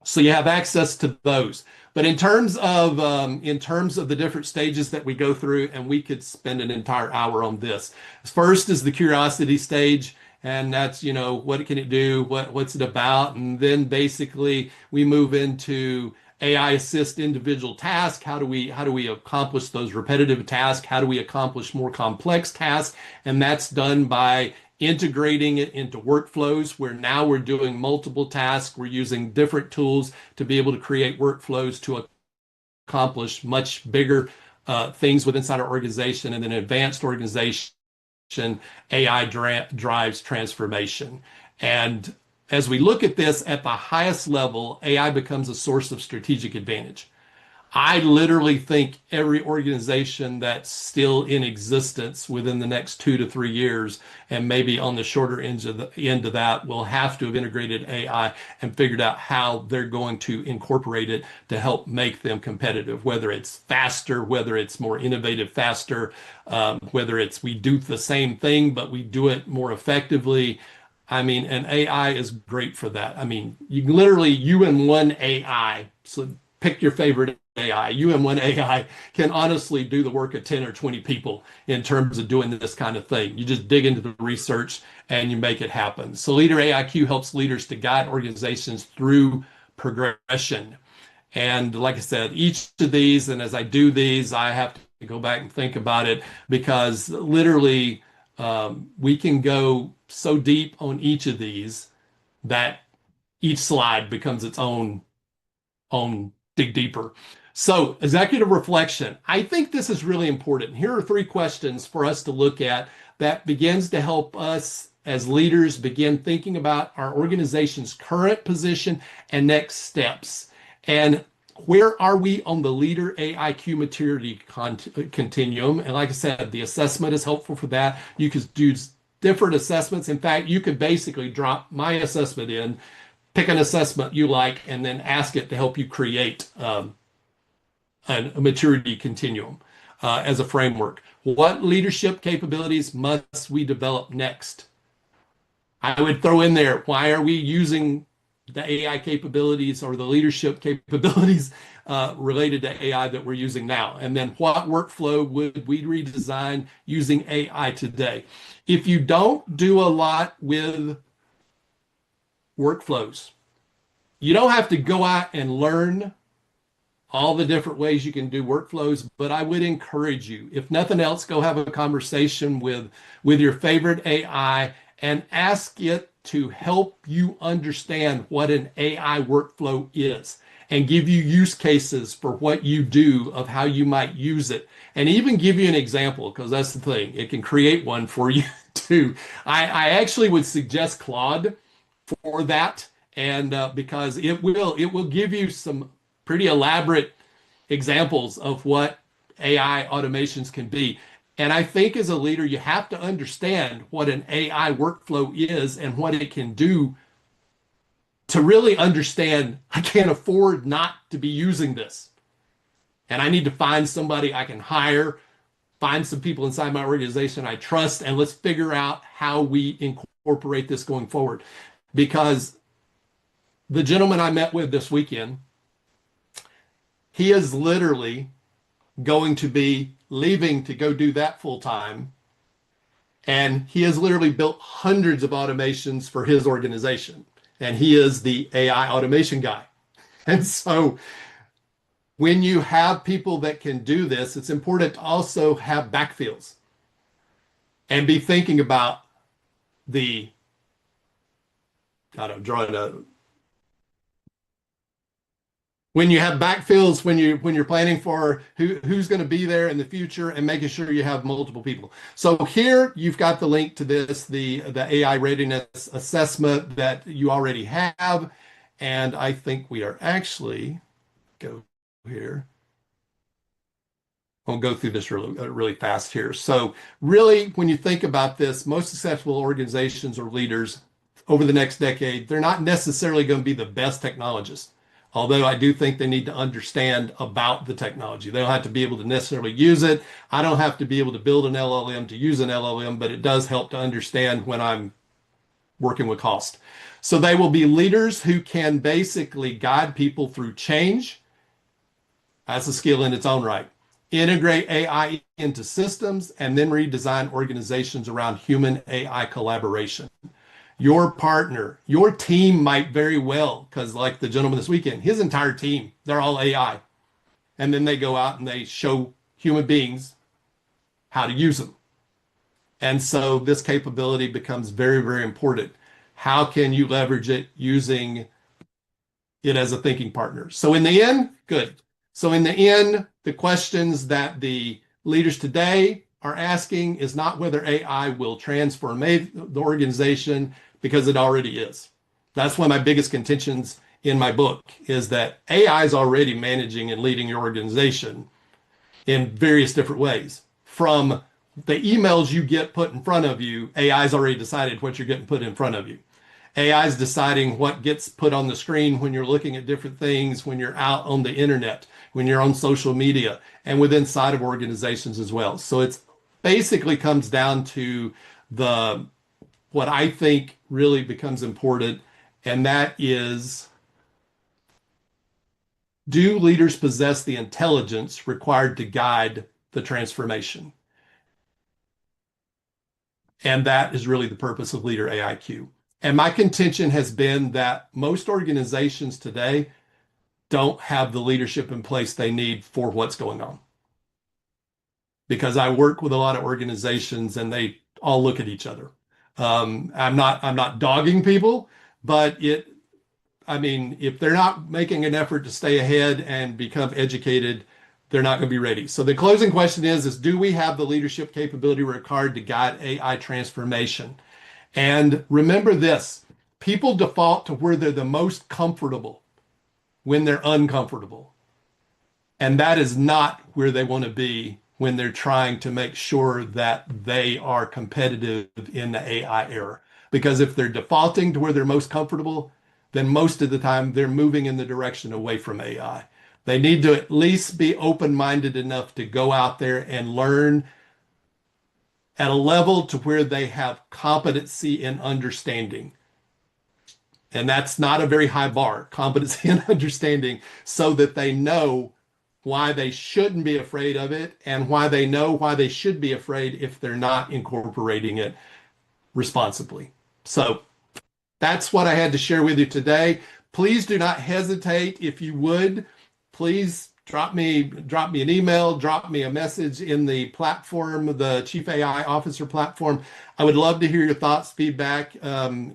So you have access to those. But in terms of the different stages that we go through, and we could spend an entire hour on this. First is the curiosity stage, and that's, you know, what can it do, what's it about, and then basically we move into AI assist individual tasks. How do we accomplish those repetitive tasks? How do we accomplish more complex tasks? And that's done by integrating it into workflows where now we're doing multiple tasks. We're using different tools to be able to create workflows to accomplish much bigger things within our organization. And then advanced organization, AI drives transformation. And as we look at this at the highest level, AI becomes a source of strategic advantage. I literally think every organization that's still in existence within the next 2 to 3 years, and maybe on the shorter end of that, will have to have integrated AI and figured out how they're going to incorporate it to help make them competitive, whether it's faster, whether it's more innovative, faster, whether it's we do the same thing, but we do it more effectively. I mean, and AI is great for that. I mean, you can literally, you and one AI, so pick your favorite AI, you and one AI can honestly do the work of 10 or 20 people in terms of doing this kind of thing. You just dig into the research and you make it happen. So Leader AIQ helps leaders to guide organizations through progression. And like I said, each of these, and as I do these, I have to go back and think about it because literally we can go so deep on each of these that each slide becomes its own dig deeper. So executive reflection. I think this is really important. Here are 3 questions for us to look at that begins to help us as leaders begin thinking about our organization's current position and next steps. And where are we on the leader AIQ maturity continuum? And like I said, the assessment is helpful for that. You could do different assessments. In fact, you could basically drop my assessment in, pick an assessment you like, and then ask it to help you create a maturity continuum as a framework. What leadership capabilities must we develop next? I would throw in there, why are we using the AI capabilities or the leadership capabilities related to AI that we're using now. And then what workflow would we redesign using AI today? If you don't do a lot with workflows, you don't have to go out and learn all the different ways you can do workflows, but I would encourage you, if nothing else, go have a conversation with your favorite AI and ask it to help you understand what an AI workflow is and give you use cases for what you do of how you might use it, and even give you an example, because that's the thing, it can create one for you too. I actually would suggest Claude for that, and because it will give you some pretty elaborate examples of what AI automations can be. And I think as a leader, you have to understand what an AI workflow is and what it can do to really understand I can't afford not to be using this. And I need to find somebody I can hire, find some people inside my organization I trust, and let's figure out how we incorporate this going forward. Because the gentleman I met with this weekend, he is literally going to be leaving to go do that full time. And he has literally built hundreds of automations for his organization. And he is the AI automation guy. And so when you have people that can do this, it's important to also have backfills and be thinking about the, I don't know, drawing a, when you have backfills, when you're planning for who's going to be there in the future and making sure you have multiple people. So here you've got the link to this, the AI readiness assessment that you already have. And I think we are actually, go here. I'll go through this really fast here. So really, when you think about this, most successful organizations or leaders over the next decade, they're not necessarily going to be the best technologists. Although I do think they need to understand about the technology. They don't have to be able to necessarily use it. I don't have to be able to build an LLM to use an LLM, but it does help to understand when I'm working with cost. So they will be leaders who can basically guide people through change. That's a skill in its own right. Integrate AI into systems and then redesign organizations around human AI collaboration. Your partner, your team might very well, because like the gentleman this weekend, his entire team, they're all AI. And then they go out and they show human beings how to use them. And so this capability becomes very, very important. How can you leverage it using it as a thinking partner? So in the end, good. So in the end, the questions that the leaders today are asking is not whether AI will transform the organization, because it already is. That's one of my biggest contentions in my book, is that AI is already managing and leading your organization in various different ways. From the emails you get put in front of you, AI's already decided what you're getting put in front of you. AI is deciding what gets put on the screen when you're looking at different things, when you're out on the internet, when you're on social media, and within inside of organizations as well. So it's basically comes down to the what I think really becomes important, and that is, do leaders possess the intelligence required to guide the transformation? And that is really the purpose of Leader AIQ. And my contention has been that most organizations today don't have the leadership in place they need for what's going on. Because I work with a lot of organizations and they all look at each other. I'm not dogging people, but I mean, if they're not making an effort to stay ahead and become educated, they're not going to be ready. So the closing question is do we have the leadership capability required to guide AI transformation? And remember this, people default to where they're the most comfortable when they're uncomfortable. And that is not where they want to be when they're trying to make sure that they are competitive in the AI era. Because if they're defaulting to where they're most comfortable, then most of the time they're moving in the direction away from AI. They need to at least be open-minded enough to go out there and learn at a level to where they have competency in understanding. And that's not a very high bar, competency and understanding, so that they know why they shouldn't be afraid of it and why they know why they should be afraid if they're not incorporating it responsibly. So that's what I had to share with you today. Please do not hesitate. If you would, please drop me an email, drop me a message in the platform, the Chief AI Officer platform. I would love to hear your thoughts, feedback on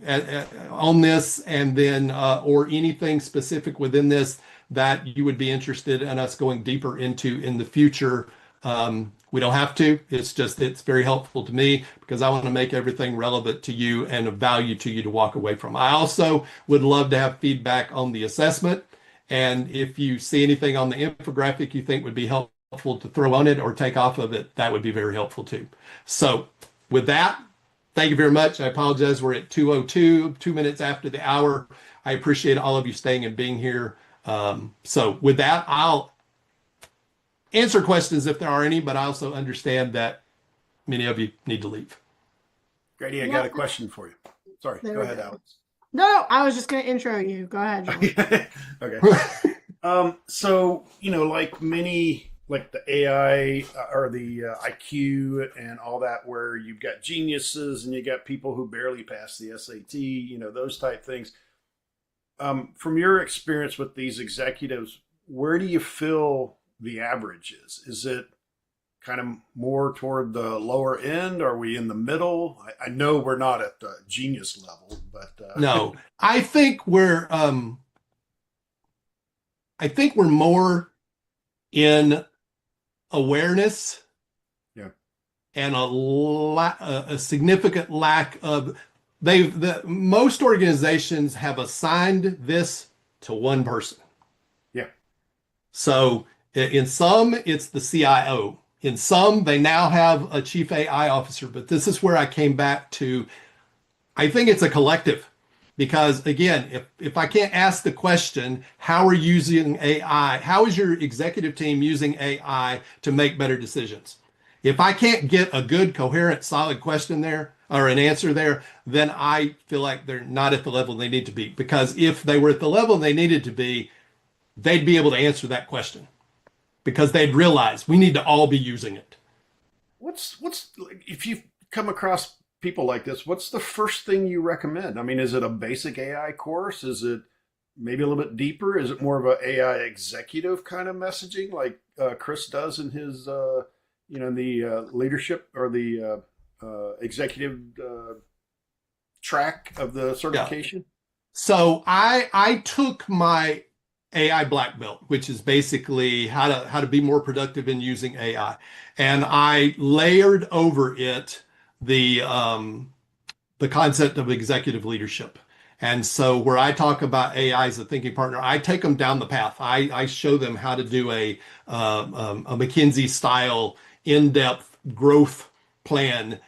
this, and then or anything specific within this that you would be interested in us going deeper into in the future. We don't have to. It's very helpful to me because I want to make everything relevant to you and of value to you to walk away from. I also would love to have feedback on the assessment. And if you see anything on the infographic you think would be helpful to throw on it or take off of it, that would be very helpful too. So with that, thank you very much. I apologize. We're at 2:02, 2 minutes after the hour. I appreciate all of you staying and being here. So with that, I'll answer questions if there are any, but I also understand that many of you need to leave. Grady, I got a question for you. Sorry, There go we ahead, go. Alex. No, I was just going to intro you. Go ahead, John. Okay. So, like like the AI or the IQ and all that, where you've got geniuses and you got people who barely pass the SAT, those type things. From your experience with these executives, where do you feel the average is? Is it kind of more toward the lower end? Are we in the middle? I know we're not at the genius level, but No, I think we're more in awareness, yeah, and a significant lack of most organizations have assigned this to one person. yeah, So in some, it's the CIO. In some, they now have a chief AI officer, but this is where I came back to, I think it's a collective. Because again, if I can't ask the question, how are you using AI? How is your executive team using AI to make better decisions? If I can't get a good, coherent, solid question there or an answer there, then I feel like they're not at the level they need to be. Because if they were at the level they needed to be, they'd be able to answer that question because they'd realize we need to all be using it. What's if you come across people like this, what's the first thing you recommend? I mean, is it a basic AI course? Is it maybe a little bit deeper? Is it more of an AI executive kind of messaging like Chris does in his, the leadership or the executive track of the certification? Yeah. So I took my AI black belt, which is basically how to be more productive in using AI, and I layered over it the concept of executive leadership. And so where I talk about AI as a thinking partner, I take them down the path. I show them how to do a McKinsey style in-depth growth plan,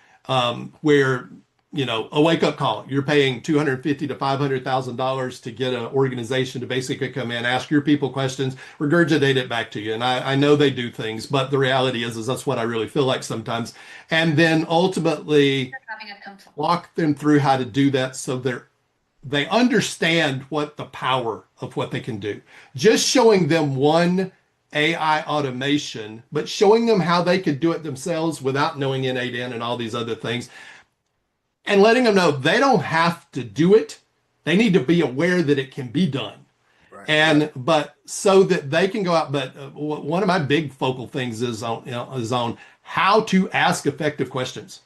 where a wake-up call. You're paying $250,000 to $500,000 to get an organization to basically come in, ask your people questions, regurgitate it back to you. And I know they do things, but the reality is that's what I really feel like sometimes. And then ultimately walk them through how to do that so they understand what the power of what they can do. Just showing them one AI automation, but showing them how they could do it themselves without knowing N8N and all these other things, and letting them know they don't have to do it. They need to be aware that it can be done. Right. But so that they can go out. But one of my big focal things is on how to ask effective questions,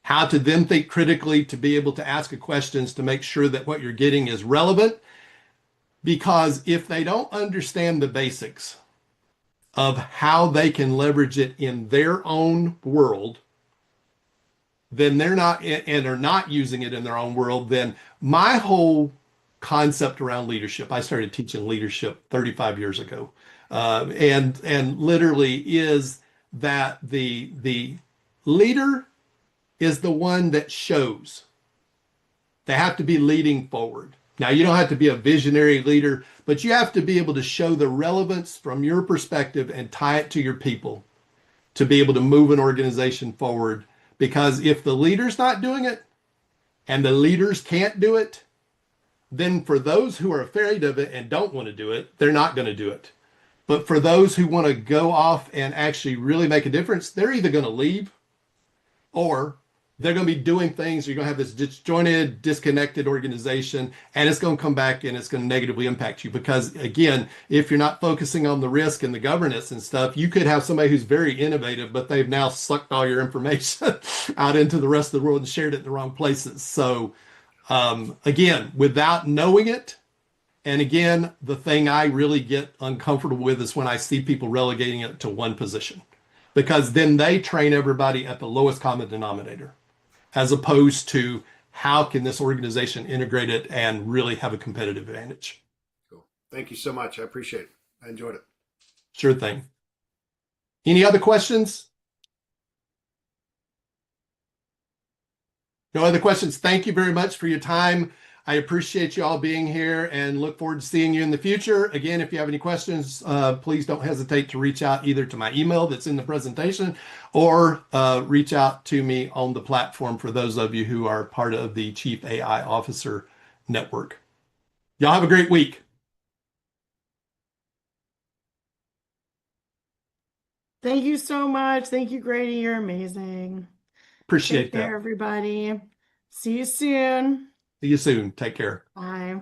how to then think critically to be able to ask questions to make sure that what you're getting is relevant. Because if they don't understand the basics of how they can leverage it in their own world, then they're not and are not using it in their own world. Then my whole concept around leadership, I started teaching leadership 35 years ago, and literally is that the leader is the one that shows. They have to be leading forward. Now, you don't have to be a visionary leader, but you have to be able to show the relevance from your perspective and tie it to your people to be able to move an organization forward. Because if the leader's not doing it and the leaders can't do it, then for those who are afraid of it and don't want to do it, they're not going to do it. But for those who want to go off and actually really make a difference, they're either going to leave or they're going to be doing things. You're going to have this disjointed, disconnected organization, and it's going to come back and it's going to negatively impact you. Because again, if you're not focusing on the risk and the governance and stuff, you could have somebody who's very innovative, but they've now sucked all your information out into the rest of the world and shared it in the wrong places. So again, without knowing it, and again, the thing I really get uncomfortable with is when I see people relegating it to one position, because then they train everybody at the lowest common denominator, as opposed to how can this organization integrate it and really have a competitive advantage. Cool. Thank you so much. I appreciate it. I enjoyed it. Sure thing. Any other questions? No other questions. Thank you very much for your time. I appreciate you all being here and look forward to seeing you in the future. Again, if you have any questions, please don't hesitate to reach out either to my email that's in the presentation or reach out to me on the platform for those of you who are part of the Chief AI Officer Network. Y'all have a great week. Thank you so much. Thank you, Grady. You're amazing. Appreciate Take care, that. everybody. See you soon. See you soon. Take care. Bye.